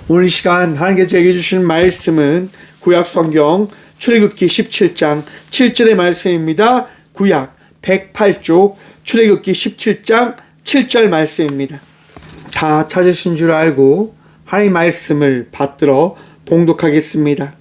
오늘 이 시간 하나님께서 제게 주신 말씀은 구약 성경 출애굽기 17장 7절의 말씀입니다. 구약 108쪽 출애굽기 17장 7절 말씀입니다. 다 찾으신 줄 알고 하나님의 말씀을 받들어 봉독하겠습니다.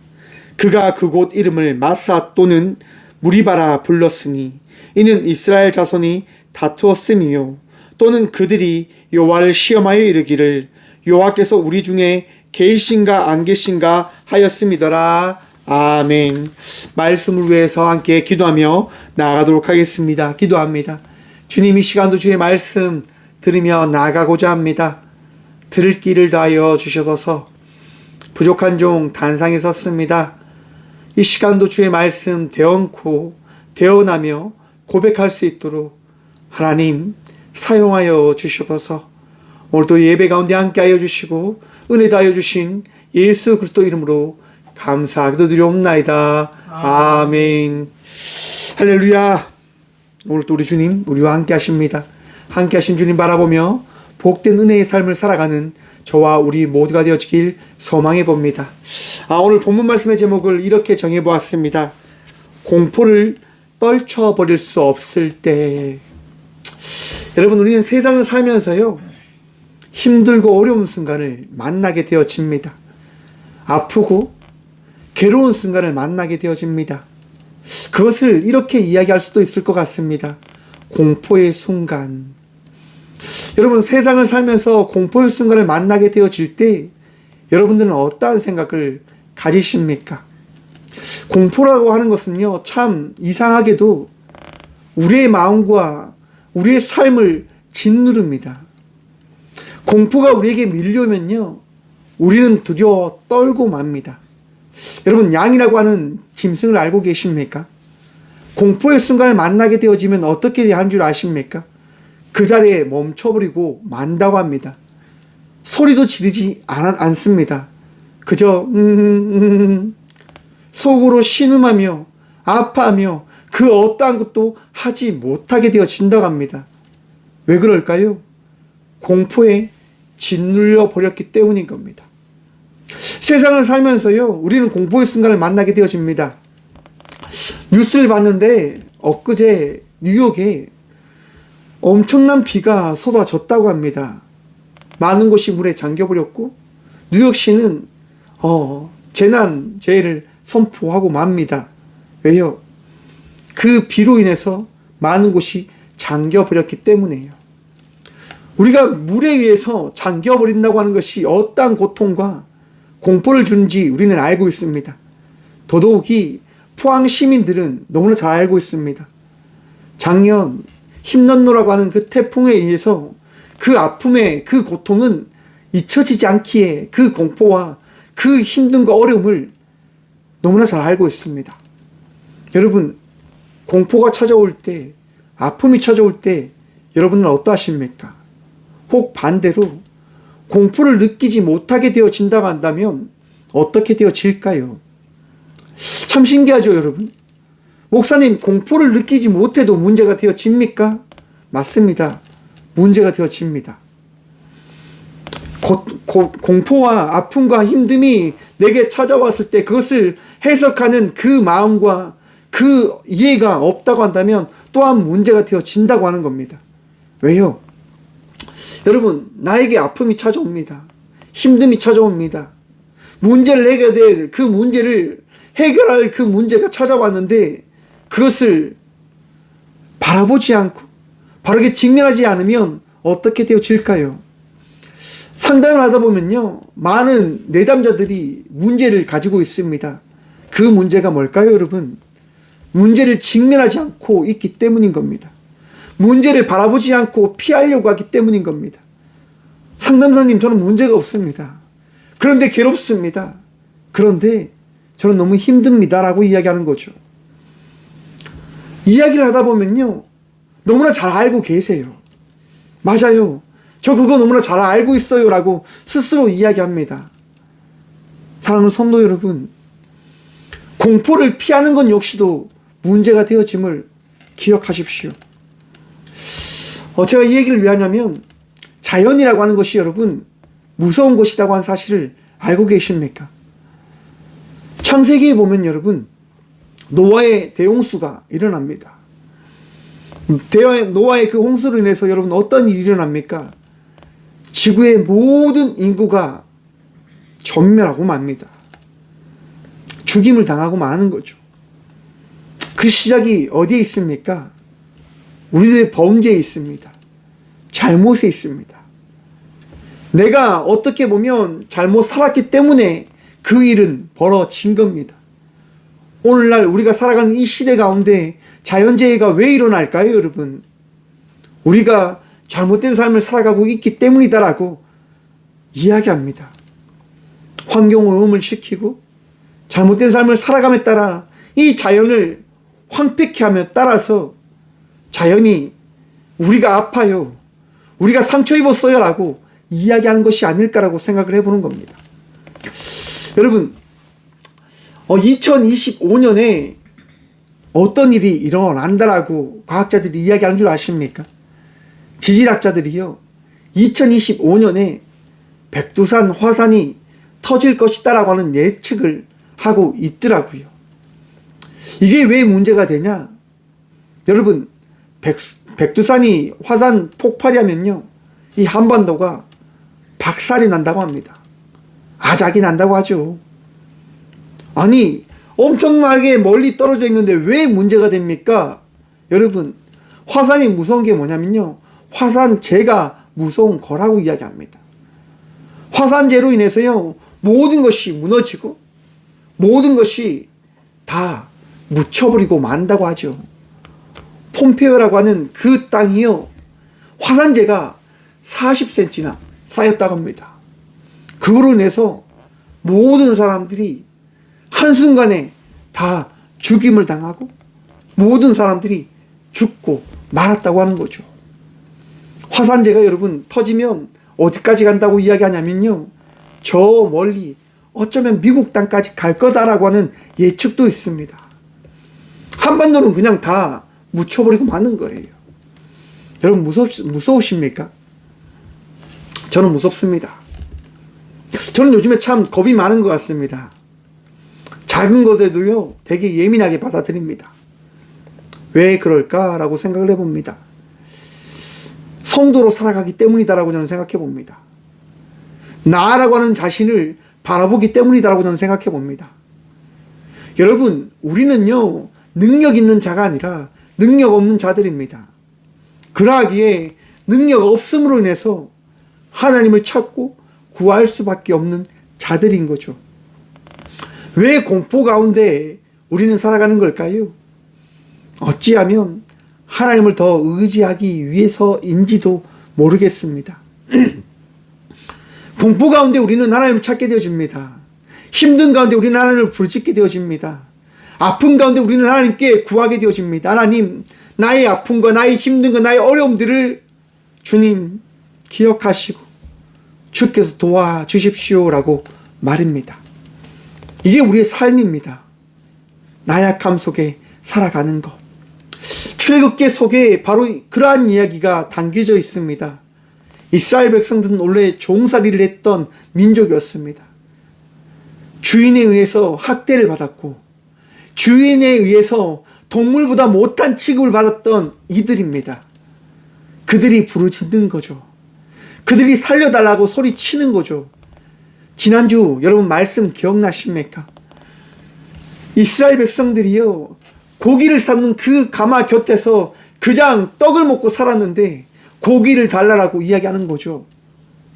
그가 그곳 이름을 마사 또는 무리바라 불렀으니 이는 이스라엘 자손이 다투었음이요 또는 그들이 여호와를 시험하여 이르기를 여호와께서 우리 중에 계신가 안 계신가 하였음이더라. 아멘. 말씀을 위해서 함께 기도하며 나아가도록 하겠습니다. 기도합니다. 주님, 이 시간도 주의 말씀 들으며 나아가고자 합니다. 들을 길을 다하여 주셔서 부족한 종 단상에 섰습니다. 이 시간도 주의 말씀 대언코 대언하며 고백할 수 있도록 하나님 사용하여 주셔서 오늘도 예배 가운데 함께하여 주시고 은혜 다하여 주신 예수 그리스도 이름으로 감사하기도 드리옵나이다. 아멘. 할렐루야. 오늘도 우리 주님 우리와 함께 하십니다. 함께 하신 주님 바라보며 복된 은혜의 삶을 살아가는 저와 우리 모두가 되어지길 소망해 봅니다. 오늘 본문 말씀의 제목을 이렇게 정해 보았습니다. 공포를 떨쳐버릴 수 없을 때. 여러분, 우리는 세상을 살면서요, 힘들고 어려운 순간을 만나게 되어집니다. 아프고 괴로운 순간을 만나게 되어집니다. 그것을 이렇게 이야기할 수도 있을 것 같습니다. 공포의 순간. 여러분, 세상을 살면서 공포의 순간을 만나게 되어질 때 여러분들은 어떠한 생각을 가지십니까? 공포라고 하는 것은요, 참 이상하게도 우리의 마음과 우리의 삶을 짓누릅니다. 공포가 우리에게 밀려오면요, 우리는 두려워 떨고 맙니다. 여러분, 양이라고 하는 짐승을 알고 계십니까? 공포의 순간을 만나게 되어지면 어떻게 하는 줄 아십니까? 그 자리에 멈춰버리고 만다고 합니다. 소리도 지르지 않습니다. 그저 속으로 신음하며 아파하며 그 어떠한 것도 하지 못하게 되어진다고 합니다. 왜 그럴까요? 공포에 짓눌려 버렸기 때문인 겁니다. 세상을 살면서요, 우리는 공포의 순간을 만나게 되어집니다. 뉴스를 봤는데 엊그제 뉴욕에 엄청난 비가 쏟아졌다고 합니다. 많은 곳이 물에 잠겨버렸고 뉴욕시는 재난재해를 선포하고 맙니다. 왜요? 그 비로 인해서 많은 곳이 잠겨버렸기 때문이에요. 우리가 물에 의해서 잠겨버린다고 하는 것이 어떠한 고통과 공포를 주는지 우리는 알고 있습니다. 더더욱이 포항 시민들은 너무나 잘 알고 있습니다. 작년 힘난노라고 하는 그 태풍에 의해서 그 아픔의 그 고통은 잊혀지지 않기에 그 공포와 그 힘듦과 어려움을 너무나 잘 알고 있습니다. 여러분, 공포가 찾아올 때, 아픔이 찾아올 때 여러분은 어떠하십니까? 혹 반대로 공포를 느끼지 못하게 되어진다고 한다면 어떻게 되어질까요? 참 신기하죠, 여러분? 목사님, 공포를 느끼지 못해도 문제가 되어집니까? 맞습니다. 문제가 되어집니다. 공포와 아픔과 힘듦이 내게 찾아왔을 때 그것을 해석하는 그 마음과 그 이해가 없다고 한다면 또한 문제가 되어진다고 하는 겁니다. 왜요? 여러분, 나에게 아픔이 찾아옵니다. 힘듦이 찾아옵니다. 문제를 해결해야 될 그 문제를 해결할 그 문제가 찾아왔는데 그것을 바라보지 않고 바르게 직면하지 않으면 어떻게 되어질까요? 상담을 하다 보면요, 많은 내담자들이 문제를 가지고 있습니다. 그 문제가 뭘까요, 여러분? 문제를 직면하지 않고 있기 때문인 겁니다. 문제를 바라보지 않고 피하려고 하기 때문인 겁니다. 상담사님, 저는 문제가 없습니다. 그런데 괴롭습니다. 그런데 저는 너무 힘듭니다. 라고 이야기하는 거죠. 이야기를 하다 보면요, 너무나 잘 알고 계세요. 맞아요. 저 그거 너무나 잘 알고 있어요. 라고 스스로 이야기합니다. 사랑하는 성도 여러분, 공포를 피하는 것 역시도 문제가 되어짐을 기억하십시오. 제가 이 얘기를 왜 하냐면, 자연이라고 하는 것이 여러분, 무서운 것이라고 하는 사실을 알고 계십니까? 창세기에 보면 여러분, 노아의 대홍수가 일어납니다. 노아의 그 홍수로 인해서 여러분 어떤 일이 일어납니까? 지구의 모든 인구가 전멸하고 맙니다. 죽임을 당하고 마는 거죠. 그 시작이 어디에 있습니까? 우리들의 범죄에 있습니다. 잘못에 있습니다. 내가 어떻게 보면 잘못 살았기 때문에 그 일은 벌어진 겁니다. 오늘날 우리가 살아가는 이 시대 가운데 자연재해가 왜 일어날까요, 여러분? 우리가 잘못된 삶을 살아가고 있기 때문이다라고 이야기합니다. 환경오염을 시키고 잘못된 삶을 살아감에 따라 이 자연을 황폐케 함에 따라서 자연이 우리가 아파요, 우리가 상처 입었어요 라고 이야기하는 것이 아닐까라고 생각을 해보는 겁니다. 여러분, 2025년에 어떤 일이 일어난다라고 과학자들이 이야기하는 줄 아십니까? 지질학자들이요, 2025년에 백두산 화산이 터질 것이다라고 하는 예측을 하고 있더라고요. 이게 왜 문제가 되냐? 여러분, 백두산이 화산 폭발이 하면요, 이 한반도가 박살이 난다고 합니다. 아작이 난다고 하죠. 아니, 엄청나게 멀리 떨어져 있는데 왜 문제가 됩니까? 여러분, 화산이 무서운 게 뭐냐면요, 화산재가 무서운 거라고 이야기합니다. 화산재로 인해서요, 모든 것이 무너지고 모든 것이 다 묻혀버리고 만다고 하죠. 폼페이오라고 하는 그 땅이요, 화산재가 40cm나 쌓였다고 합니다. 그거로 인해서 모든 사람들이 한순간에 다 죽임을 당하고 모든 사람들이 죽고 말았다고 하는 거죠. 화산재가 여러분 터지면 어디까지 간다고 이야기하냐면요, 저 멀리 어쩌면 미국 땅까지 갈 거다라고 하는 예측도 있습니다. 한반도는 그냥 다 묻혀버리고 마는 거예요. 여러분, 무서우십니까? 저는 무섭습니다. 저는 요즘에 참 겁이 많은 것 같습니다. 작은 것에도요, 되게 예민하게 받아들입니다. 왜 그럴까라고 생각을 해봅니다. 성도로 살아가기 때문이다라고 저는 생각해 봅니다. 나라고 하는 자신을 바라보기 때문이다라고 저는 생각해 봅니다. 여러분, 우리는요, 능력 있는 자가 아니라 능력 없는 자들입니다. 그러하기에 능력 없음으로 인해서 하나님을 찾고 구할 수밖에 없는 자들인 거죠. 왜 공포 가운데 우리는 살아가는 걸까요? 어찌하면 하나님을 더 의지하기 위해서인지도 모르겠습니다. 공포 가운데 우리는 하나님을 찾게 되어집니다. 힘든 가운데 우리는 하나님을 부르짖게 되어집니다. 아픈 가운데 우리는 하나님께 구하게 되어집니다. 하나님, 나의 아픔과 나의 힘든과 나의 어려움들을 주님 기억하시고 주께서 도와주십시오라고 말입니다. 이게 우리의 삶입니다. 나약함 속에 살아가는 것. 출애굽기 속에 바로 그러한 이야기가 담겨져 있습니다. 이스라엘 백성들은 원래 종살이를 했던 민족이었습니다. 주인에 의해서 학대를 받았고 주인에 의해서 동물보다 못한 취급을 받았던 이들입니다. 그들이 부르짖는 거죠. 그들이 살려달라고 소리치는 거죠. 지난주 여러분 말씀 기억나십니까? 이스라엘 백성들이요, 고기를 삶는 그 가마 곁에서 그냥 떡을 먹고 살았는데 고기를 달라라고 이야기하는 거죠.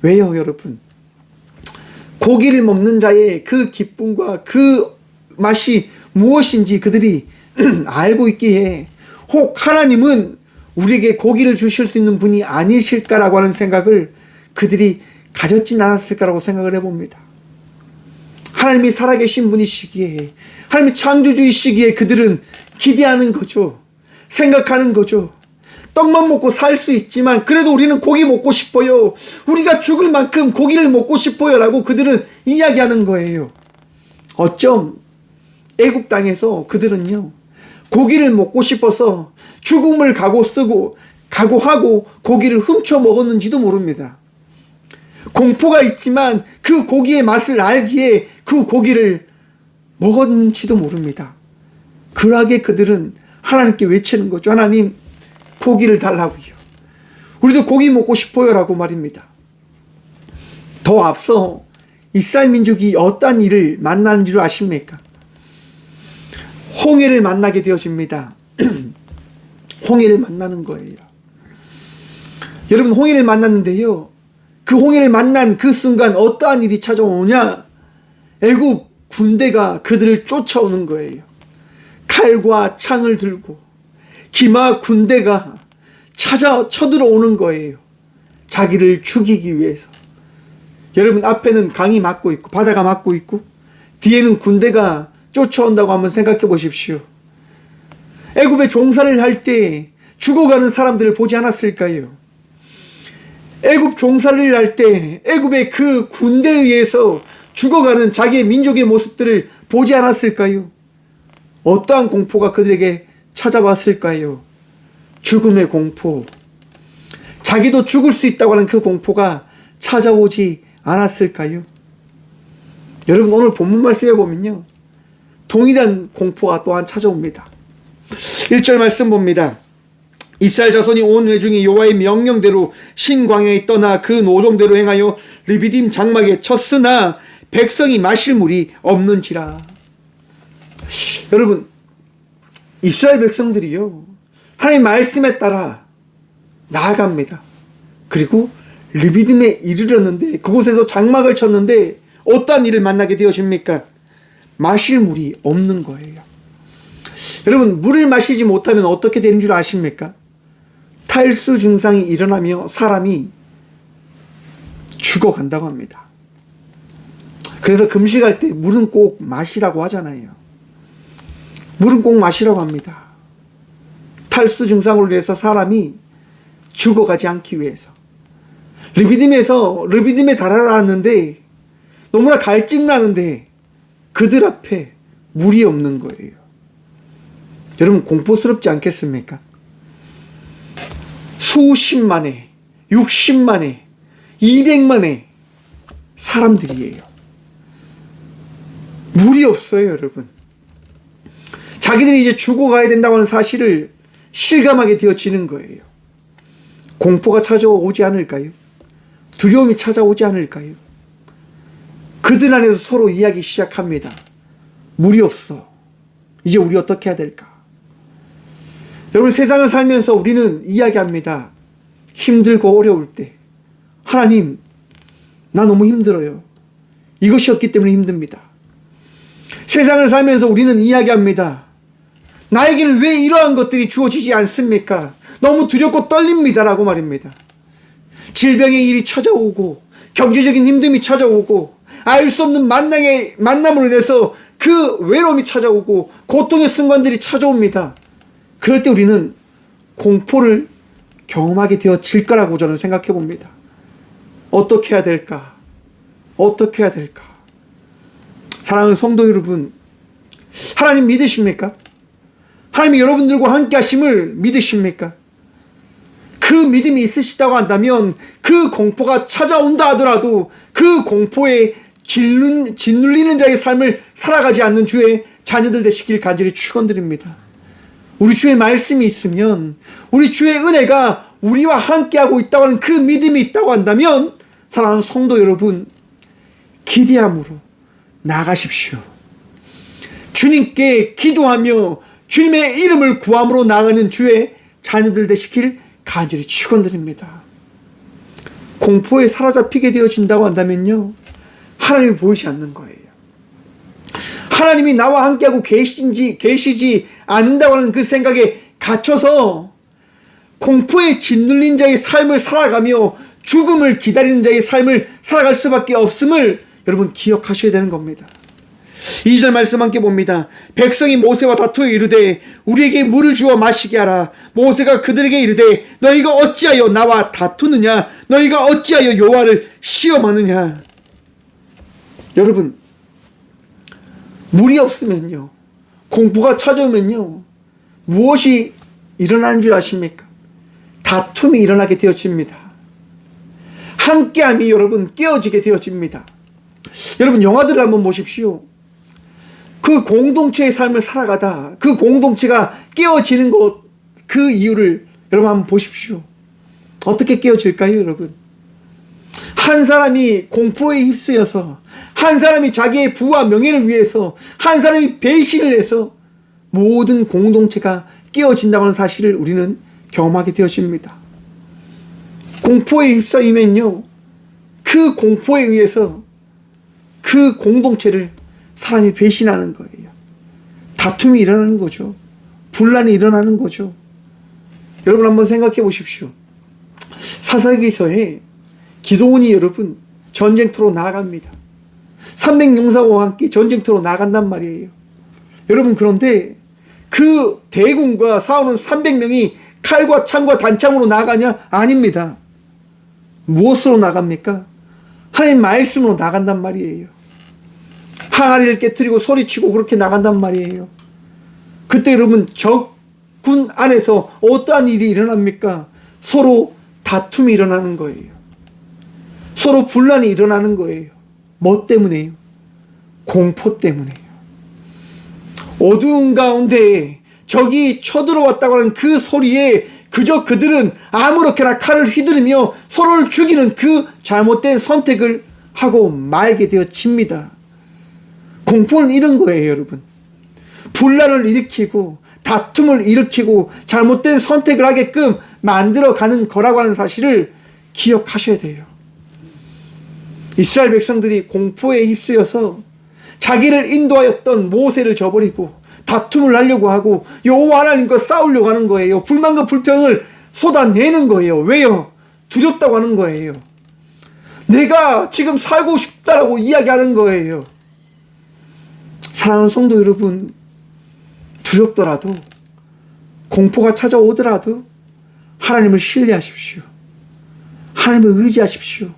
왜요, 여러분? 고기를 먹는 자의 그 기쁨과 그 맛이 무엇인지 그들이 알고 있기에 혹 하나님은 우리에게 고기를 주실 수 있는 분이 아니실까라고 하는 생각을 그들이 가졌진 않았을까라고 생각을 해봅니다. 하나님이 살아계신 분이시기에, 하나님이 창조주이시기에 그들은 기대하는 거죠. 생각하는 거죠. 떡만 먹고 살 수 있지만 그래도 우리는 고기 먹고 싶어요. 우리가 죽을 만큼 고기를 먹고 싶어요 라고 그들은 이야기하는 거예요. 어쩜 애굽 땅에서 그들은요, 고기를 먹고 싶어서 죽음을 각오하고 고기를 훔쳐 먹었는지도 모릅니다. 공포가 있지만 그 고기의 맛을 알기에 그 고기를 먹었는지도 모릅니다. 그러하게 그들은 하나님께 외치는 거죠. 하나님, 고기를 달라고요. 우리도 고기 먹고 싶어요 라고 말입니다. 더 앞서 이스라엘 민족이 어떤 일을 만나는 줄 아십니까? 홍해를 만나게 되어집니다. 홍해를 만나는 거예요. 여러분, 홍해를 만났는데요, 그 홍해를 만난 그 순간 어떠한 일이 찾아오느냐? 애굽 군대가 그들을 쫓아오는 거예요. 칼과 창을 들고 기마 군대가 쳐들어오는 거예요. 자기를 죽이기 위해서. 여러분, 앞에는 강이 막고 있고 바다가 막고 있고 뒤에는 군대가 쫓아온다고 한번 생각해 보십시오. 애굽에 종살이를 할 때 죽어가는 사람들을 보지 않았을까요? 애굽 종살이를 할 때 애굽의 그 군대에 의해서 죽어가는 자기의 민족의 모습들을 보지 않았을까요? 어떠한 공포가 그들에게 찾아왔을까요? 죽음의 공포. 자기도 죽을 수 있다고 하는 그 공포가 찾아오지 않았을까요? 여러분, 오늘 본문 말씀에 보면요, 동일한 공포가 또한 찾아옵니다. 1절 말씀 봅니다. 이스라엘 자손이 온 회중이 여호와의 명령대로 신광야에 떠나 그 노동대로 행하여 르비딤 장막에 쳤으나 백성이 마실 물이 없는지라. 여러분, 이스라엘 백성들이요, 하나님 말씀에 따라 나아갑니다. 그리고 르비딤에 이르렀는데 그곳에서 장막을 쳤는데 어떠한 일을 만나게 되어집니까? 마실 물이 없는 거예요. 여러분, 물을 마시지 못하면 어떻게 되는 줄 아십니까? 탈수 증상이 일어나며 사람이 죽어간다고 합니다. 그래서 금식할 때 물은 꼭 마시라고 하잖아요. 물은 꼭 마시라고 합니다. 탈수 증상으로 인해서 사람이 죽어가지 않기 위해서. 르비딤에 달아났는데 너무나 갈증나는데 그들 앞에 물이 없는 거예요. 여러분, 공포스럽지 않겠습니까? 수십만의, 60만의, 200만의 사람들이에요. 물이 없어요, 여러분. 자기들이 이제 죽어가야 된다고 하는 사실을 실감하게 되어지는 거예요. 공포가 찾아오지 않을까요? 두려움이 찾아오지 않을까요? 그들 안에서 서로 이야기 시작합니다. 물이 없어. 이제 우리 어떻게 해야 될까? 여러분, 세상을 살면서 우리는 이야기합니다. 힘들고 어려울 때, 하나님, 나 너무 힘들어요. 이것이 없기 때문에 힘듭니다. 세상을 살면서 우리는 이야기합니다. 나에게는 왜 이러한 것들이 주어지지 않습니까? 너무 두렵고 떨립니다 라고 말입니다. 질병의 일이 찾아오고 경제적인 힘듦이 찾아오고 알 수 없는 만남으로 인해서 그 외로움이 찾아오고 고통의 순간들이 찾아옵니다. 그럴 때 우리는 공포를 경험하게 되어질 거라고 저는 생각해 봅니다. 어떻게 해야 될까? 어떻게 해야 될까? 사랑하는 성도 여러분, 하나님 믿으십니까? 하나님이 여러분들과 함께 하심을 믿으십니까? 그 믿음이 있으시다고 한다면 그 공포가 찾아온다 하더라도 그 공포에 짓눌리는 자의 삶을 살아가지 않는 주의 자녀들 되시길 간절히 축원드립니다. 우리 주의 말씀이 있으면, 우리 주의 은혜가 우리와 함께하고 있다고 하는 그 믿음이 있다고 한다면, 사랑하는 성도 여러분, 기대함으로 나아가십시오. 주님께 기도하며 주님의 이름을 구함으로 나아가는 주의 자녀들 되시길 간절히 축원드립니다. 공포에 사로잡히게 되어진다고 한다면요, 하나님이 보이지 않는 거예요. 하나님이 나와 함께하고 계시지 않는다고 하는 그 생각에 갇혀서 공포에 짓눌린 자의 삶을 살아가며 죽음을 기다리는 자의 삶을 살아갈 수밖에 없음을 여러분 기억하셔야 되는 겁니다. 2절 말씀 함께 봅니다. 백성이 모세와 다투어 이르되 우리에게 물을 주어 마시게 하라. 모세가 그들에게 이르되 너희가 어찌하여 나와 다투느냐? 너희가 어찌하여 여호와를 시험하느냐? 여러분, 물이 없으면요, 공포가 찾아오면요, 무엇이 일어나는 줄 아십니까? 다툼이 일어나게 되어집니다. 함께함이 여러분 깨어지게 되어집니다. 여러분 영화들을 한번 보십시오. 그 공동체의 삶을 살아가다 그 공동체가 깨어지는 것, 그 이유를 여러분 한번 보십시오. 어떻게 깨어질까요, 여러분? 한 사람이 공포에 휩쓰여서, 한 사람이 자기의 부와 명예를 위해서, 한 사람이 배신을 해서 모든 공동체가 깨어진다고 하는 사실을 우리는 경험하게 되어집니다. 공포에 휩싸이면요, 그 공포에 의해서 그 공동체를 사람이 배신하는 거예요. 다툼이 일어나는 거죠. 분란이 일어나는 거죠. 여러분 한번 생각해 보십시오. 사사기서에 기도원이 여러분 전쟁터로 나아갑니다. 300용사와 함께 전쟁터로 나간단 말이에요. 여러분 그런데 그 대군과 싸우는 300명이 칼과 창과 단창으로 나가냐? 아닙니다. 무엇으로 나갑니까? 하나님 말씀으로 나간단 말이에요. 항아리를 깨뜨리고 소리치고 그렇게 나간단 말이에요. 그때 여러분 적군 안에서 어떠한 일이 일어납니까? 서로 다툼이 일어나는 거예요. 서로 분란이 일어나는 거예요. 뭐 때문에요? 공포 때문에요. 어두운 가운데 적이 쳐들어왔다고 하는 그 소리에 그저 그들은 아무렇게나 칼을 휘두르며 서로를 죽이는 그 잘못된 선택을 하고 말게 되어집니다. 공포는 이런 거예요, 여러분. 분란을 일으키고 다툼을 일으키고 잘못된 선택을 하게끔 만들어가는 거라고 하는 사실을 기억하셔야 돼요. 이스라엘 백성들이 공포에 휩쓰여서 자기를 인도하였던 모세를 저버리고 다툼을 하려고 하고 여호와 하나님과 싸우려고 하는 거예요. 불만과 불평을 쏟아내는 거예요. 왜요? 두렵다고 하는 거예요. 내가 지금 살고 싶다라고 이야기하는 거예요. 사랑하는 성도 여러분, 두렵더라도 공포가 찾아오더라도 하나님을 신뢰하십시오. 하나님을 의지하십시오.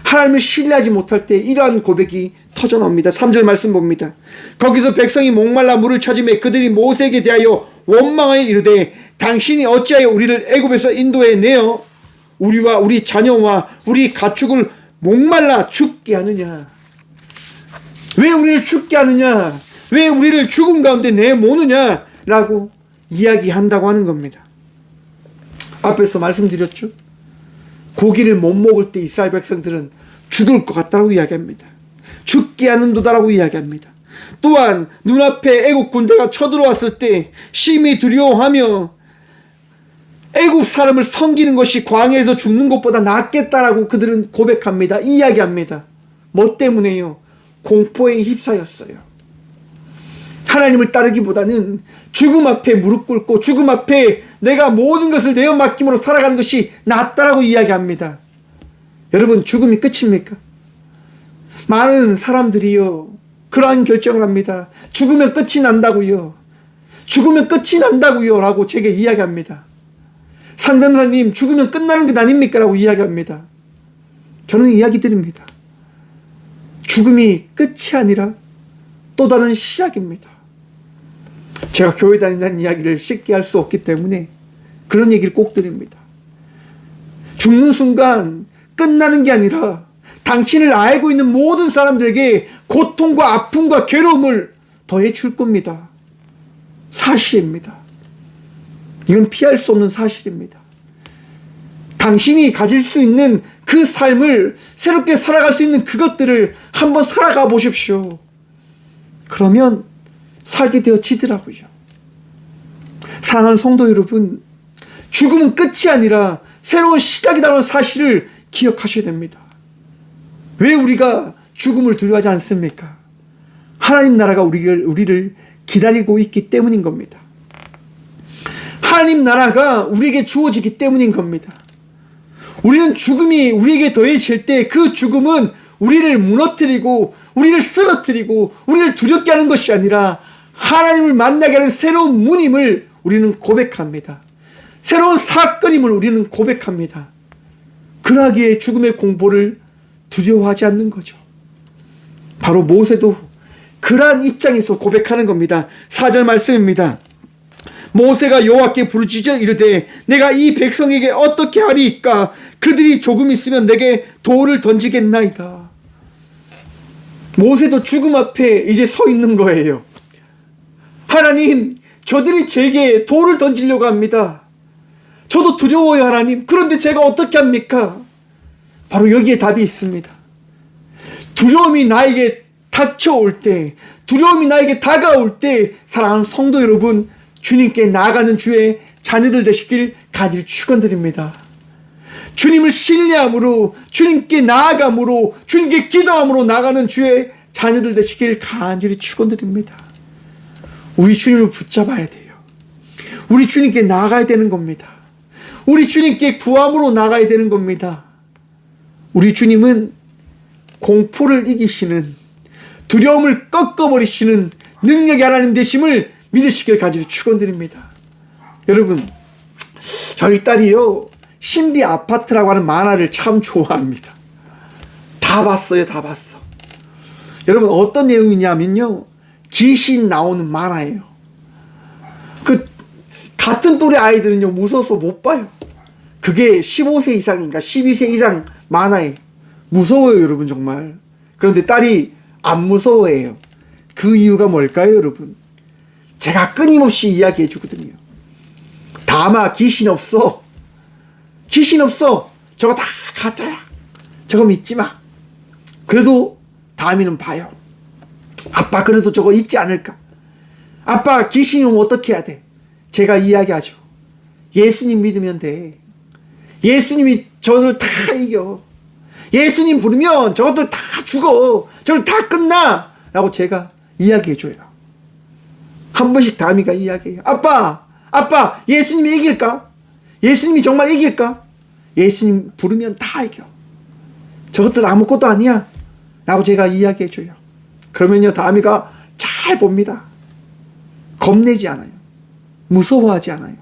하나님을 신뢰하지 못할 때 이러한 고백이 터져나옵니다. 3절 말씀 봅니다. 거기서 백성이 목말라 물을 찾으며 그들이 모세에게 대하여 원망하여 이르되 당신이 어찌하여 우리를 애굽에서 인도해 내어 우리와 우리 자녀와 우리 가축을 목말라 죽게 하느냐? 왜 우리를 죽게 하느냐? 왜 우리를 죽음 가운데 내모느냐? 라고 이야기한다고 하는 겁니다. 앞에서 말씀드렸죠. 고기를 못 먹을 때 이스라엘 백성들은 죽을 것 같다라고 이야기합니다. 죽게 하는도다라고 이야기합니다. 또한 눈앞에 애국 군대가 쳐들어왔을 때 심히 두려워하며 애국 사람을 섬기는 것이 광야에서 죽는 것보다 낫겠다라고 그들은 고백합니다. 이야기합니다. 뭐 때문에요? 공포에 휩싸였어요. 하나님을 따르기보다는 죽음 앞에 무릎 꿇고 죽음 앞에 내가 모든 것을 내어 맡김으로 살아가는 것이 낫다라고 이야기합니다. 여러분, 죽음이 끝입니까? 많은 사람들이요, 그러한 결정을 합니다. 죽으면 끝이 난다고요. 죽으면 끝이 난다고요. 라고 제게 이야기합니다. 상담사님, 죽으면 끝나는 것 아닙니까? 라고 이야기합니다. 저는 이야기 드립니다. 죽음이 끝이 아니라 또 다른 시작입니다. 제가 교회 다닌다는 이야기를 쉽게 할 수 없기 때문에 그런 얘기를 꼭 드립니다. 죽는 순간 끝나는 게 아니라 당신을 알고 있는 모든 사람들에게 고통과 아픔과 괴로움을 더해 줄 겁니다. 사실입니다. 이건 피할 수 없는 사실입니다. 당신이 가질 수 있는 그 삶을 새롭게 살아갈 수 있는 그것들을 한번 살아가 보십시오. 그러면 살게 되어지더라고요. 사랑하는 성도 여러분, 죽음은 끝이 아니라 새로운 시작이라는 사실을 기억하셔야 됩니다. 왜 우리가 죽음을 두려워하지 않습니까? 하나님 나라가 우리를 기다리고 있기 때문인 겁니다. 하나님 나라가 우리에게 주어지기 때문인 겁니다. 우리는 죽음이 우리에게 더해질 때 그 죽음은 우리를 무너뜨리고 우리를 쓰러뜨리고 우리를 두렵게 하는 것이 아니라 하나님을 만나게 하는 새로운 문임을 우리는 고백합니다. 새로운 사건임을 우리는 고백합니다. 그러기에 죽음의 공포를 두려워하지 않는 거죠. 바로 모세도 그러한 입장에서 고백하는 겁니다. 4절 말씀입니다. 모세가 여호와께 부르짖어 이르되 내가 이 백성에게 어떻게 하리이까? 그들이 조금 있으면 내게 돌을 던지겠나이다. 모세도 죽음 앞에 이제 서 있는 거예요. 하나님, 저들이 제게 돌을 던지려고 합니다. 저도 두려워요, 하나님. 그런데 제가 어떻게 합니까? 바로 여기에 답이 있습니다. 두려움이 나에게 닥쳐올 때, 두려움이 나에게 다가올 때, 사랑하는 성도 여러분, 주님께 나아가는 주의 자녀들 되시길 간절히 축원드립니다. 주님을 신뢰함으로, 주님께 나아감으로, 주님께 기도함으로 나가는 주의 자녀들 되시길 간절히 축원드립니다. 우리 주님을 붙잡아야 돼요. 우리 주님께 나아가야 되는 겁니다. 우리 주님께 구함으로 나가야 되는 겁니다. 우리 주님은 공포를 이기시는, 두려움을 꺾어버리시는 능력의 하나님 되심을 믿으시길 간절히 축원드립니다. 여러분, 저희 딸이요, 신비 아파트라고 하는 만화를 참 좋아합니다. 다 봤어요, 다 봤어. 여러분, 어떤 내용이냐면요, 귀신 나오는 만화예요. 같은 또래 아이들은요, 무서워서 못 봐요. 그게 15세 이상인가 12세 이상 만화예요. 무서워요, 여러분, 정말. 그런데 딸이 안 무서워해요. 그 이유가 뭘까요, 여러분? 제가 끊임없이 이야기해 주거든요. 다마, 귀신 없어. 귀신 없어. 저거 다 가짜야. 저거 믿지 마. 그래도 다음에는 봐요. 아빠, 그래도 저거 있지 않을까? 아빠, 귀신이 오면 어떻게 해야 돼? 제가 이야기하죠. 예수님 믿으면 돼. 예수님이 저들 다 이겨. 예수님 부르면 저것들 다 죽어. 저들 다 끝나. 라고 제가 이야기해줘요. 한 번씩 다미가 이야기해요. 아빠, 예수님이 이길까? 예수님이 정말 이길까? 예수님 부르면 다 이겨. 저것들 아무것도 아니야. 라고 제가 이야기해줘요. 그러면요, 다미가 잘 봅니다. 겁내지 않아요. 무서워하지 않아요.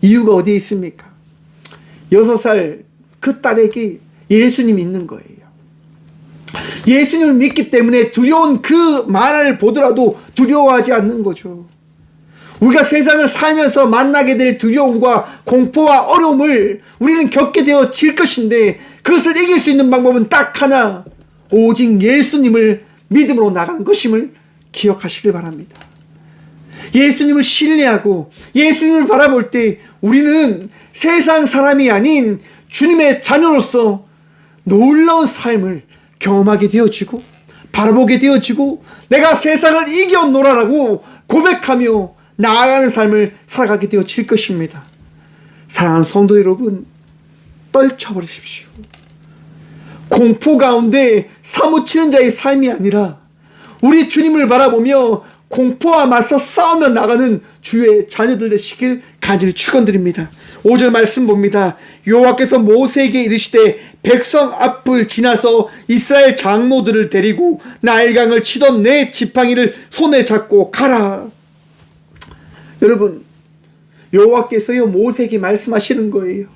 이유가 어디에 있습니까? 6살 그 딸에게 예수님이 있는 거예요. 예수님을 믿기 때문에 두려운 그 만화를 보더라도 두려워하지 않는 거죠. 우리가 세상을 살면서 만나게 될 두려움과 공포와 어려움을 우리는 겪게 되어질 것인데, 그것을 이길 수 있는 방법은 딱 하나, 오직 예수님을 믿음으로 나가는 것임을 기억하시길 바랍니다. 예수님을 신뢰하고 예수님을 바라볼 때 우리는 세상 사람이 아닌 주님의 자녀로서 놀라운 삶을 경험하게 되어지고 바라보게 되어지고, 내가 세상을 이겨노라라고 고백하며 나아가는 삶을 살아가게 되어질 것입니다. 사랑하는 성도 여러분, 떨쳐버리십시오. 공포 가운데 사무치는 자의 삶이 아니라 우리 주님을 바라보며 공포와 맞서 싸우며 나가는 주의 자녀들 되시길 간절히 축원드립니다. 5절 말씀 봅니다. 여호와께서 모세에게 이르시되 백성 앞을 지나서 이스라엘 장로들을 데리고 나일강을 치던 내 지팡이를 손에 잡고 가라. 여러분, 여호와께서요, 모세에게 말씀하시는 거예요.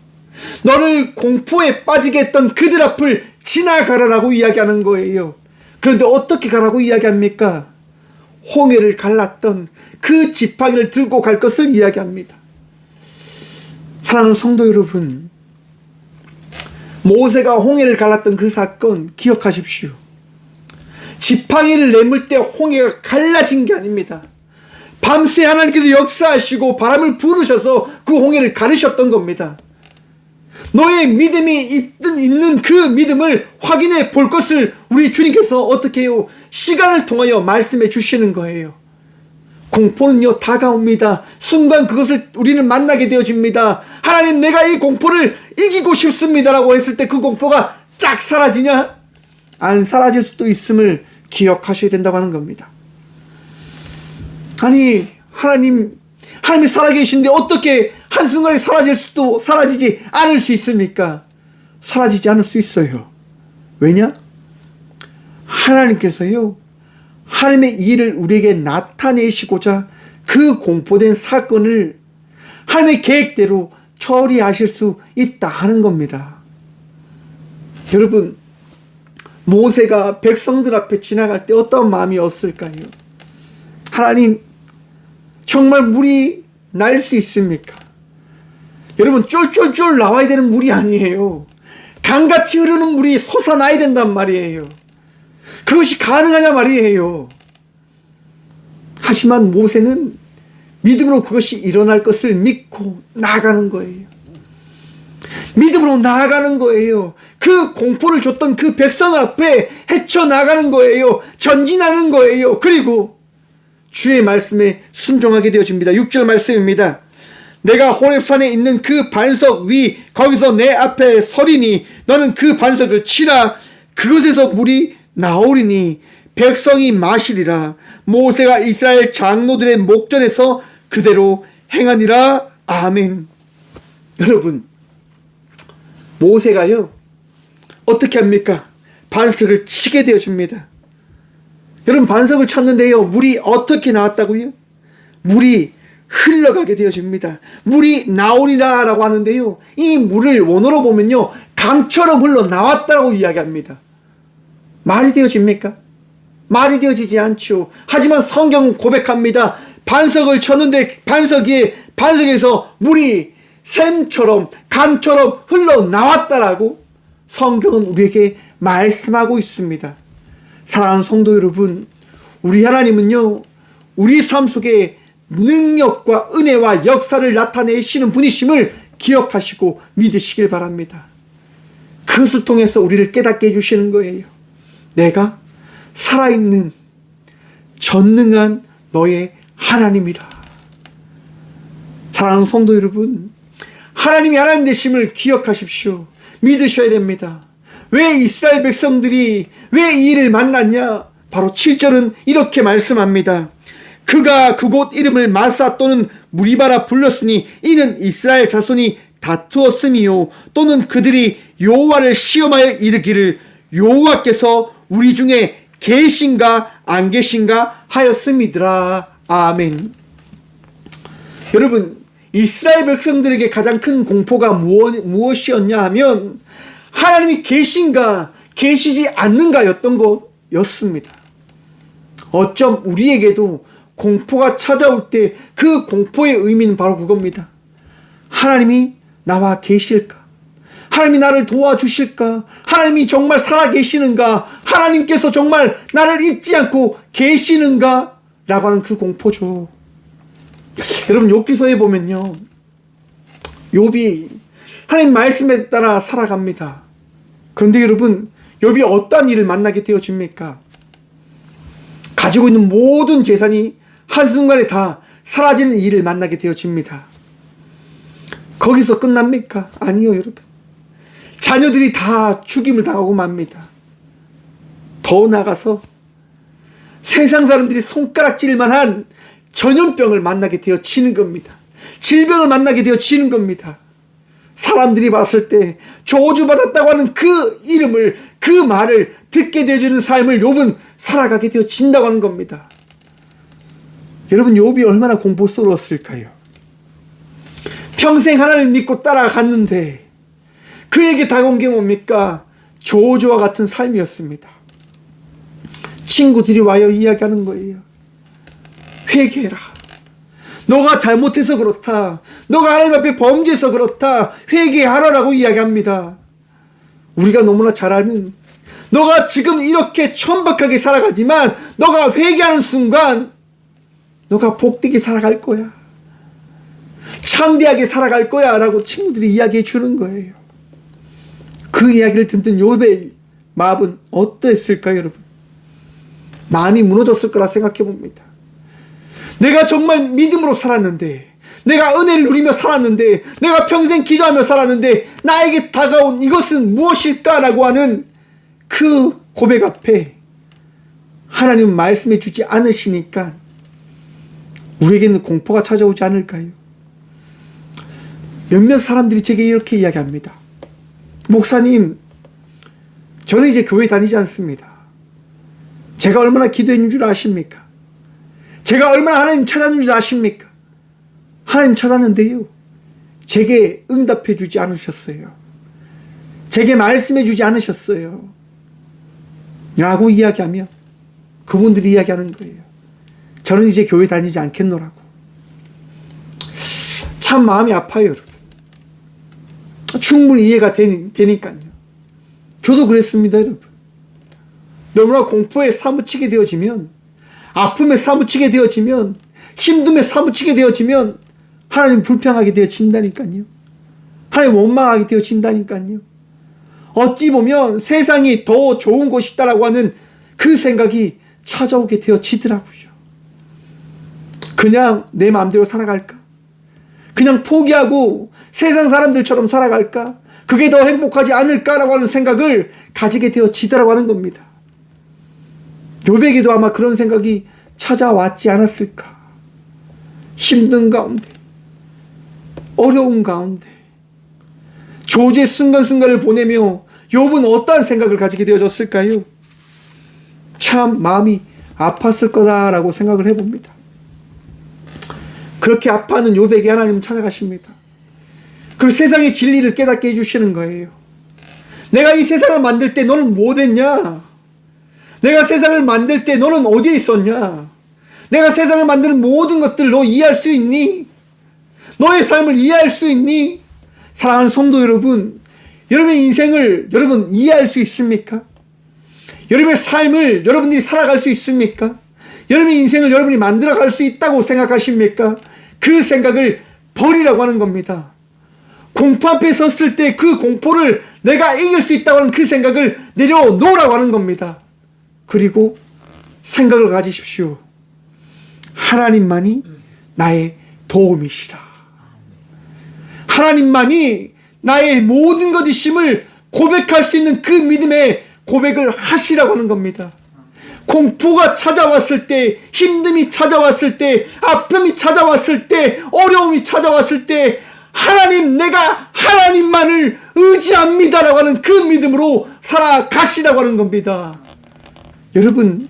너를 공포에 빠지게 했던 그들 앞을 지나가라라고 이야기하는 거예요. 그런데 어떻게 가라고 이야기합니까? 홍해를 갈랐던 그 지팡이를 들고 갈 것을 이야기합니다. 사랑하는 성도 여러분, 모세가 홍해를 갈랐던 그 사건 기억하십시오. 지팡이를 내밀 때 홍해가 갈라진 게 아닙니다. 밤새 하나님께서 역사하시고 바람을 부르셔서 그 홍해를 가르셨던 겁니다. 너의 믿음이 있는 그 믿음을 확인해 볼 것을 우리 주님께서 어떻게 해요? 시간을 통하여 말씀해 주시는 거예요. 공포는요, 다가옵니다. 순간 그것을 우리는 만나게 되어집니다. 하나님, 내가 이 공포를 이기고 싶습니다라고 했을 때 그 공포가 쫙 사라지냐? 안 사라질 수도 있음을 기억하셔야 된다고 하는 겁니다. 아니, 하나님이 살아계신데 어떻게 한순간에 사라지지 않을 수 있습니까? 사라지지 않을 수 있어요. 왜냐? 하나님께서요, 하나님의 일을 우리에게 나타내시고자 그 공포된 사건을 하나님의 계획대로 처리하실 수 있다 하는 겁니다. 여러분, 모세가 백성들 앞에 지나갈 때 어떤 마음이었을까요? 하나님, 정말 물이 날 수 있습니까? 여러분, 쫄쫄쫄 나와야 되는 물이 아니에요. 강같이 흐르는 물이 솟아나야 된단 말이에요. 그것이 가능하냐 말이에요. 하지만 모세는 믿음으로 그것이 일어날 것을 믿고 나아가는 거예요. 믿음으로 나아가는 거예요. 그 공포를 줬던 그 백성 앞에 헤쳐나가는 거예요. 전진하는 거예요. 그리고 주의 말씀에 순종하게 되어집니다. 6절 말씀입니다. 내가 호렙산에 있는 그 반석 위 거기서 내 앞에 서리니 너는 그 반석을 치라. 그곳에서 물이 나오리니 백성이 마시리라. 모세가 이스라엘 장로들의 목전에서 그대로 행하니라. 아멘. 여러분, 모세가요 어떻게 합니까? 반석을 치게 되어집니다. 여러분, 반석을 쳤는데요 물이 어떻게 나왔다고요? 물이 흘러가게 되어집니다. 물이 나오리라 라고 하는데요, 이 물을 원어로 보면요 강처럼 흘러나왔다고 이야기합니다. 말이 되어집니까? 말이 되어지지 않죠. 하지만 성경 고백합니다. 반석을 쳤는데 반석에서 물이 샘처럼 강처럼 흘러나왔다라고 성경은 우리에게 말씀하고 있습니다. 사랑하는 성도 여러분, 우리 하나님은요 우리 삶 속에 능력과 은혜와 역사를 나타내시는 분이심을 기억하시고 믿으시길 바랍니다. 그것을 통해서 우리를 깨닫게 해주시는 거예요. 내가 살아있는 전능한 너의 하나님이라. 사랑하는 성도 여러분, 하나님이 하나님 되심을 기억하십시오. 믿으셔야 됩니다. 왜 이스라엘 백성들이 왜 이 일을 만났냐? 바로 7절은 이렇게 말씀합니다. 그가 그곳 이름을 마사 또는 무리바라 불렀으니 이는 이스라엘 자손이 다투었음이요 또는 그들이 여호와를 시험하여 이르기를 여호와께서 우리 중에 계신가 안 계신가 하였음이더라. 아멘. 여러분, 이스라엘 백성들에게 가장 큰 공포가 무엇이었냐 하면 하나님이 계신가 계시지 않는가 였던 것이었습니다. 어쩜 우리에게도 공포가 찾아올 때 그 공포의 의미는 바로 그겁니다. 하나님이 나와 계실까? 하나님이 나를 도와주실까? 하나님이 정말 살아계시는가? 하나님께서 정말 나를 잊지 않고 계시는가? 라고 하는 그 공포죠. 여러분, 욥기서에 보면요 욥이 하나님 말씀에 따라 살아갑니다. 그런데 여러분, 욥이 어떤 일을 만나게 되어집니까? 가지고 있는 모든 재산이 한순간에 다 사라지는 일을 만나게 되어집니다. 거기서 끝납니까? 아니요, 여러분. 자녀들이 다 죽임을 당하고 맙니다. 더 나아가서 세상 사람들이 손가락질 만한 전염병을 만나게 되어지는 겁니다. 질병을 만나게 되어지는 겁니다. 사람들이 봤을 때 저주받았다고 하는 그 이름을, 그 말을 듣게 되어지는 삶을 욥은 살아가게 되어진다고 하는 겁니다. 여러분, 욥이 얼마나 공포스러웠을까요? 평생 하나님을 믿고 따라갔는데 그에게 다가온 게 뭡니까? 저주와 같은 삶이었습니다. 친구들이 와요 이야기하는 거예요. 회개해라. 너가 잘못해서 그렇다. 너가 하나님 앞에 범죄해서 그렇다. 회개하라라고 이야기합니다. 우리가 너무나 잘 아는, 너가 지금 이렇게 천박하게 살아가지만 너가 회개하는 순간 너가 복되게 살아갈 거야. 창대하게 살아갈 거야 라고 친구들이 이야기해 주는 거예요. 그 이야기를 듣는 욥의 마음은 어떠했을까요, 여러분? 마음이 무너졌을 거라 생각해 봅니다. 내가 정말 믿음으로 살았는데, 내가 은혜를 누리며 살았는데, 내가 평생 기도하며 살았는데 나에게 다가온 이것은 무엇일까라고 하는 그 고백 앞에 하나님은 말씀해 주지 않으시니까 우리에게는 공포가 찾아오지 않을까요? 몇몇 사람들이 제게 이렇게 이야기합니다. 목사님, 저는 이제 교회 다니지 않습니다. 제가 얼마나 기도했는 줄 아십니까? 제가 얼마나 하나님 찾았는 줄 아십니까? 하나님 찾았는데요, 제게 응답해 주지 않으셨어요. 제게 말씀해 주지 않으셨어요. 라고 이야기하며 그분들이 이야기하는 거예요. 저는 이제 교회 다니지 않겠노라고. 참 마음이 아파요, 여러분. 충분히 이해가 되니까요. 저도 그랬습니다, 여러분. 너무나 공포에 사무치게 되어지면, 아픔에 사무치게 되어지면, 힘듦에 사무치게 되어지면 하나님 불평하게 되어진다니까요. 하나님 원망하게 되어진다니까요. 어찌 보면 세상이 더 좋은 곳이다라고 하는 그 생각이 찾아오게 되어지더라고요. 그냥 내 마음대로 살아갈까? 그냥 포기하고 세상 사람들처럼 살아갈까? 그게 더 행복하지 않을까라고 하는 생각을 가지게 되어지더라고 하는 겁니다. 욥에게도 아마 그런 생각이 찾아왔지 않았을까? 힘든 가운데, 어려운 가운데, 조지의 순간순간을 보내며 욥은 어떠한 생각을 가지게 되어졌을까요? 참 마음이 아팠을 거다라고 생각을 해봅니다. 그렇게 아파하는 욥에게 하나님은 찾아가십니다. 그리고 세상의 진리를 깨닫게 해주시는 거예요. 내가 이 세상을 만들 때 너는 뭐됐냐? 내가 세상을 만들 때 너는 어디에 있었냐? 내가 세상을 만드는 모든 것들을 너 이해할 수 있니? 너의 삶을 이해할 수 있니? 사랑하는 성도 여러분, 여러분의 인생을 여러분 이해할 수 있습니까? 여러분의 삶을 여러분들이 살아갈 수 있습니까? 여러분의 인생을 여러분이 만들어갈 수 있다고 생각하십니까? 그 생각을 버리라고 하는 겁니다. 공포 앞에 섰을 때 그 공포를 내가 이길 수 있다고 하는 그 생각을 내려놓으라고 하는 겁니다. 그리고 생각을 가지십시오. 하나님만이 나의 도움이시라. 하나님만이 나의 모든 것이심을 고백할 수 있는 그 믿음의 고백을 하시라고 하는 겁니다. 공포가 찾아왔을 때, 힘듦이 찾아왔을 때, 아픔이 찾아왔을 때, 어려움이 찾아왔을 때 하나님, 내가 하나님만을 의지합니다라고 하는 그 믿음으로 살아가시라고 하는 겁니다. 여러분,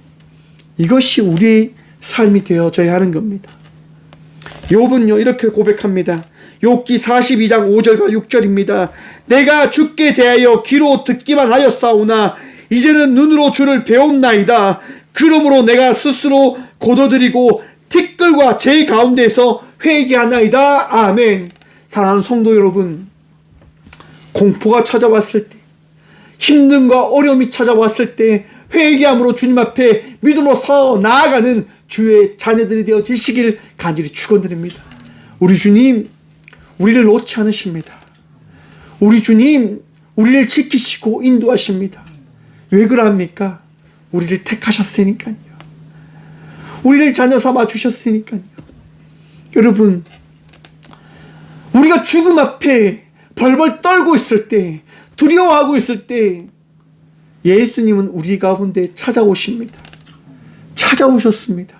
이것이 우리의 삶이 되어져야 하는 겁니다. 욥은요 이렇게 고백합니다. 욥기 42장 5절과 6절입니다. 내가 주께 대하여 귀로 듣기만 하였사오나 이제는 눈으로 주를 배웠나이다. 그러므로 내가 스스로 고도드리고 티끌과 제 가운데에서 회개하나이다. 아멘. 사랑하는 성도 여러분, 공포가 찾아왔을 때, 힘듦과 어려움이 찾아왔을 때 회개함으로 주님 앞에 믿음으로 서 나아가는 주의 자녀들이 되어지시길 간절히 축원드립니다. 우리 주님, 우리를 놓지 않으십니다. 우리 주님, 우리를 지키시고 인도하십니다. 왜 그러합니까? 우리를 택하셨으니까요. 우리를 자녀 삼아 주셨으니까요. 여러분, 우리가 죽음 앞에 벌벌 떨고 있을 때, 두려워하고 있을 때 예수님은 우리 가운데 찾아오십니다. 찾아오셨습니다.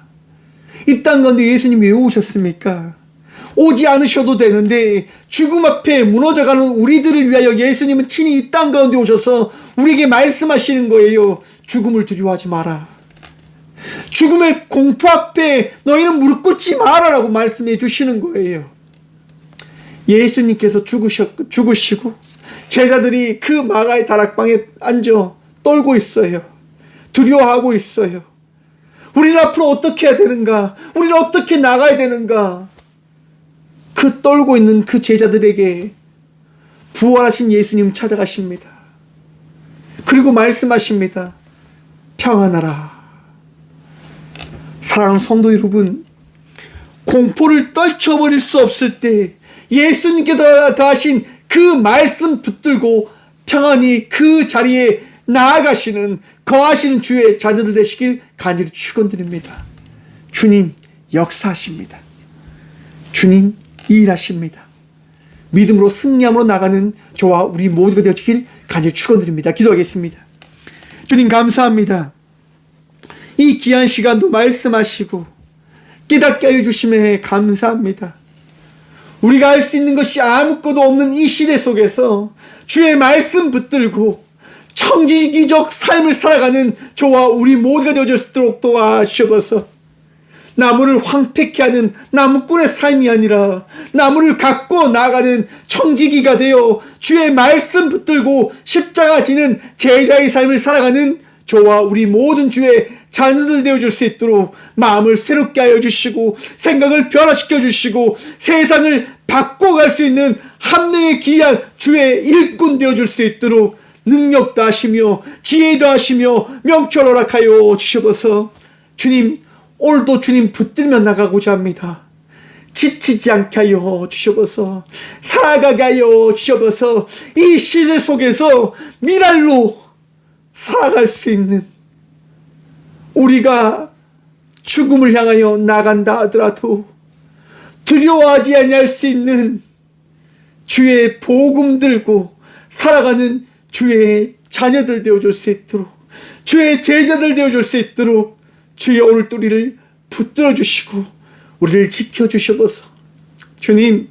이 땅 가운데 예수님이 왜 오셨습니까? 오지 않으셔도 되는데 죽음 앞에 무너져가는 우리들을 위하여 예수님은 친히 이 땅 가운데 오셔서 우리에게 말씀하시는 거예요. 죽음을 두려워하지 마라. 죽음의 공포 앞에 너희는 무릎 꿇지 마라라고 말씀해 주시는 거예요. 예수님께서 죽으시고 제자들이 그 마가의 다락방에 앉아 떨고 있어요. 두려워하고 있어요. 우리는 앞으로 어떻게 해야 되는가? 우리는 어떻게 나가야 되는가? 그 떨고 있는 그 제자들에게 부활하신 예수님 찾아가십니다. 그리고 말씀하십니다. 평안하라. 사랑하는 성도 여러분, 공포를 떨쳐버릴 수 없을 때 예수님께서 더하신 그 말씀 붙들고 평안히 그 자리에 나아가시는, 거하시는 주의 자녀들 되시길 간절히 축원드립니다. 주님 역사하십니다. 주님 일하십니다. 믿음으로 승리함으로 나가는 저와 우리 모두가 되어지길 간절히 축원드립니다. 기도하겠습니다. 주님 감사합니다. 이 귀한 시간도 말씀하시고 깨닫게 하여 주심에 감사합니다. 우리가 할 수 있는 것이 아무것도 없는 이 시대 속에서 주의 말씀 붙들고 청지기적 삶을 살아가는 저와 우리 모두가 되어졌도록 도와주셔서 나무를 황폐케 하는 나무꾼의 삶이 아니라 나무를 갖고 나아가는 청지기가 되어 주의 말씀 붙들고 십자가 지는 제자의 삶을 살아가는 저와 우리 모든 주의 자녀들 되어줄 수 있도록 마음을 새롭게 하여 주시고 생각을 변화시켜 주시고 세상을 바꿔갈 수 있는 한 명의 귀한 주의 일꾼 되어줄 수 있도록 능력도 하시며 지혜도 하시며 명철 허락하여 주셔서 주님, 오늘도 주님 붙들며 나가고자 합니다. 지치지 않게 하여 주셔서 살아가게 하여 주셔서 이 시대 속에서 미랄로 살아갈 수 있는, 우리가 죽음을 향하여 나간다 하더라도 두려워하지 아니할 수 있는 주의 복음 들고 살아가는 주의 자녀들 되어줄 수 있도록, 주의 제자들 되어줄 수 있도록 주의 오늘 또 우리를 붙들어 주시고 우리를 지켜주셔서 주님,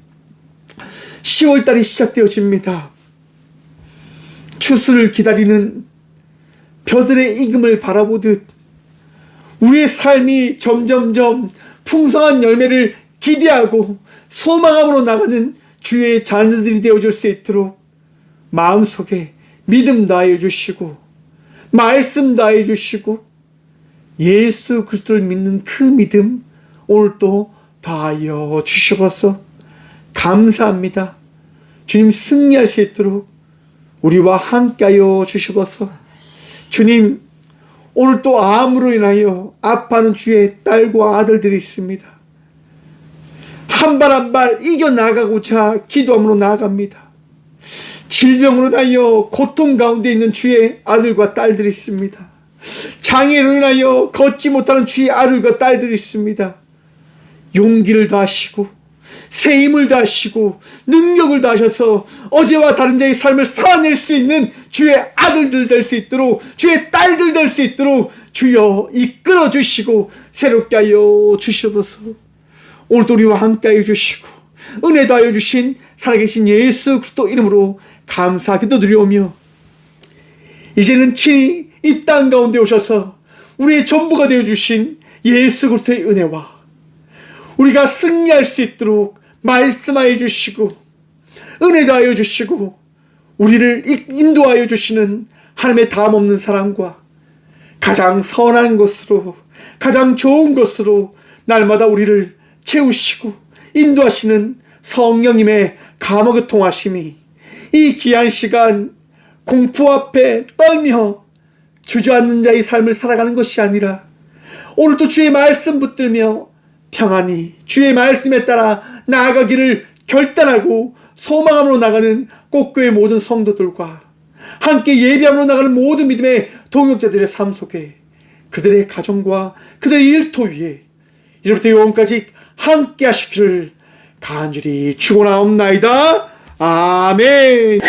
10월달이 시작되어집니다. 추수를 기다리는 벼들의 익음을 바라보듯 우리의 삶이 점점점 풍성한 열매를 기대하고 소망함으로 나가는 주의 자녀들이 되어줄 수 있도록 마음속에 믿음 다하여 주시고 말씀 다하여 주시고 예수 그리스도를 믿는 그 믿음 오늘도 다하여 주셔서 감사합니다. 주님, 승리할 수 있도록 우리와 함께하여 주셔서 주님, 오늘 또 암으로 인하여 아파하는 주의 딸과 아들들이 있습니다. 한 발 한 발 이겨나가고자 기도함으로 나아갑니다. 질병으로 인하여 고통 가운데 있는 주의 아들과 딸들이 있습니다. 장애로 인하여 걷지 못하는 주의 아들과 딸들이 있습니다. 용기를 다하시고 새 힘을 다하시고 능력을 다하셔서 어제와 다른 자의 삶을 살아낼 수 있는 주의 아들들 될 수 있도록, 주의 딸들 될 수 있도록 주여 이끌어 주시고 새롭게 하여 주셔서 오늘도 우리와 함께 하여 주시고 은혜도 하여 주신 살아계신 예수 그리스도 이름으로 감사 기도드리오며, 이제는 친히 이 땅 가운데 오셔서 우리의 전부가 되어주신 예수 그리스도의 은혜와 우리가 승리할 수 있도록 말씀하여 주시고 은혜도 하여 주시고 우리를 인도하여 주시는 하나님의 다함없는 사랑과 가장 선한 것으로, 가장 좋은 것으로 날마다 우리를 채우시고 인도하시는 성령님의 감옥의 통하심이 이 귀한 시간 공포 앞에 떨며 주저앉는 자의 삶을 살아가는 것이 아니라 오늘도 주의 말씀 붙들며 평안히 주의 말씀에 따라 나아가기를 결단하고 소망함으로 나가는 꽃교회 모든 성도들과 함께 예배함으로 나가는 모든 믿음의 동역자들의 삶 속에 그들의 가정과 그들의 일터 위에 이제부터 영원까지 함께 하시기를 간절히 축원하옵나이다. 아멘.